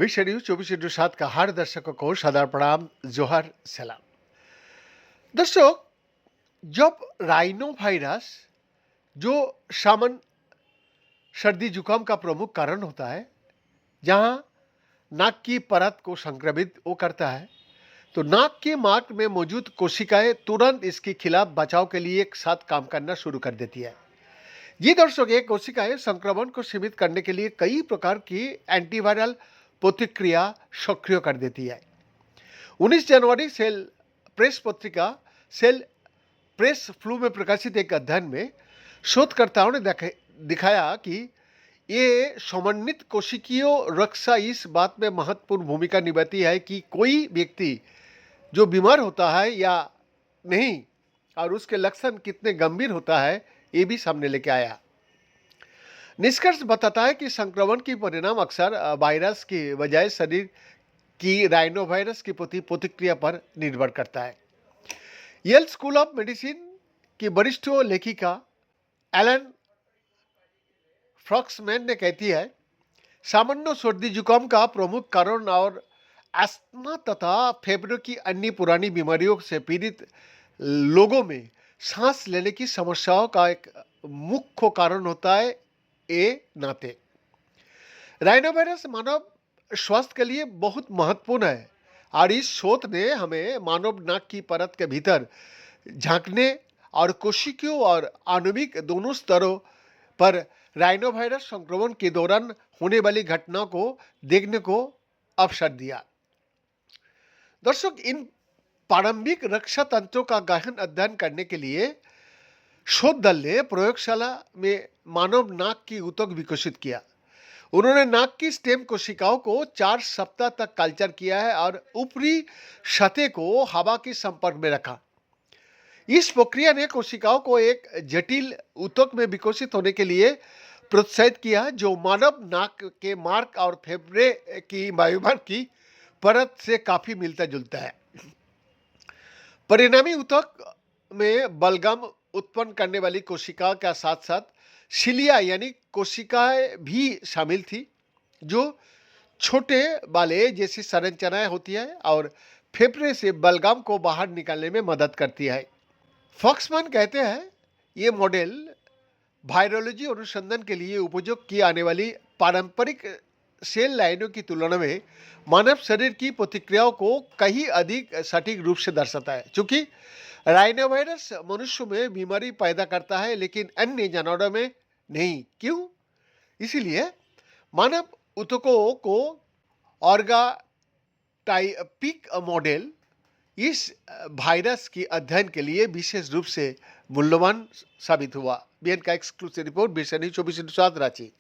विश्व न्यूज 24/7 का हर दर्शकों को सदार प्रणाम, जोहर सलाम। दर्शकों, जब राइनो वायरस जो सामान्य सर्दी जुकाम का प्रमुख कारण होता है, जहां नाक की परत को संक्रमित वो करता है, तो नाक के मार्ग में मौजूद कोशिकाएं तुरंत इसके खिलाफ बचाव के लिए एक साथ काम करना शुरू कर देती है। ये दर्शक, ये कोशिकाएं संक्रमण को सीमित करने के लिए कई प्रकार की एंटीवायरल प्रतिक्रिया सक्रिय कर देती है। 19 जनवरी सेल प्रेस पत्रिका सेल प्रेस फ्लू में प्रकाशित एक अध्ययन में शोधकर्ताओं ने दिखाया कि ये समन्वित कोशिकीय रक्षा इस बात में महत्वपूर्ण भूमिका निभाती है कि कोई व्यक्ति जो बीमार होता है या नहीं और उसके लक्षण कितने गंभीर होता है, ये भी सामने लेके आया। निष्कर्ष बताता है कि संक्रमण की परिणाम अक्सर वायरस की बजाय शरीर की राइनो वायरस की प्रति प्रतिक्रिया पर निर्भर करता है। येल स्कूल ऑफ मेडिसिन की वरिष्ठ लेखिका एलन फ्रॉक्समैन ने कहती है, सामान्य सर्दी जुकाम का प्रमुख कारण और अस्थमा तथा फेफड़ों की अन्य पुरानी बीमारियों से पीड़ित लोगों में सांस लेने की समस्याओं का एक मुख्य कारण होता है। नाते राइनो वायरस मानव स्वास्थ्य के लिए बहुत महत्वपूर्ण है और इस शोध ने हमें मानव नाक की परत के भीतर झांकने और कोशिकाओं और आणविक दोनों स्तरों पर राइनो वायरस संक्रमण के दौरान होने वाली घटनाओं को देखने को अवसर दिया। दर्शक, इन प्रारंभिक रक्षा तंत्रों का गहन अध्ययन करने के लिए शोध दल ने प्रयोगशाला में मानव नाक की ऊतक विकसित किया। उन्होंने नाक की स्टेम कोशिकाओं को 4 सप्ताह तक कल्चर किया है और ऊपरी सतह को हवा के संपर्क में रखा। इस प्रक्रिया ने कोशिकाओं को एक जटिल ऊतक में विकसित होने के लिए प्रोत्साहित किया जो मानव नाक के मार्ग और फेफड़े की वायुमंडल की परत से काफी मिलता जुलता है। परिणामी ऊतक में बलगम उत्पन्न करने वाली कोशिका के साथ साथ सिलिया यानी कोशिकाएं भी शामिल थी, जो छोटे बाले जैसी संरचनाएं होती है और फेफड़े से बलगम को बाहर निकालने में मदद करती है। फॉक्समैन कहते हैं, ये मॉडल वायरोलॉजी अनुसंधान के लिए उपयोग की आने वाली पारंपरिक सेल लाइनों की तुलना में मानव शरीर की प्रतिक्रियाओं को कहीं अधिक सटीक रूप से दर्शाता है। चूंकि राइनो वायरस मनुष्य में बीमारी पैदा करता है लेकिन अन्य जानवरों में नहीं। क्यों? इसीलिए मानव ऊतकों को ऑर्गेनोटाइपिक मॉडल इस वायरस के अध्ययन के लिए विशेष रूप से मूल्यवान साबित हुआ। बीएन का एक्सक्लूसिव रिपोर्ट, विश्व न्यूज 24/7 रांची।